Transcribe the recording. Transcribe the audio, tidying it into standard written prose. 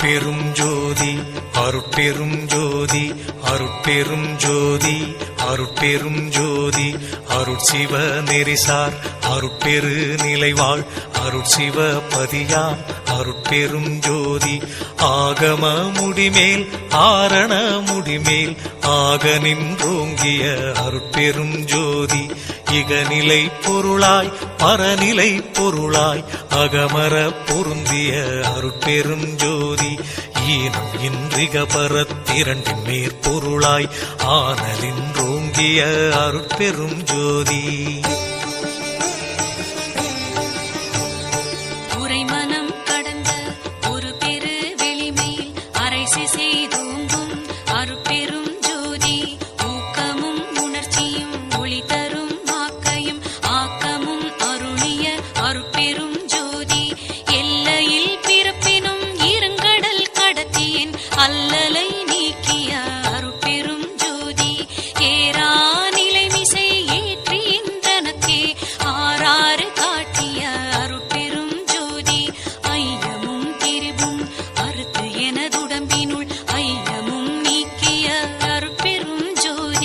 அருட்பெரும் ஜோதி அருட்பெரும் ஜோதி அருட்பெரும் ஜோதி அருட்பெரும் ஜோதி அருட்சிவ நெறிசார் அருட்பெரு நிலைவாழ் அருட்சிவ பதியாம் அருட்பெரும் ஜோதி ஆகம முடிமேல் ஆரண முடிமேல் ஆக நின்றோங்கிய அருட்பெரும் ஜோதி இகநிலை பொருளாய் பரநிலை பொருளாய் அகமர பொருந்திய அருட்பெரும் ஜோதி ஈனம் இன்றிக பரத்திரண்டின் மேற்பொருளாய் ஆனலின்றோங்கிய அருட்பெரும் ஜோதி.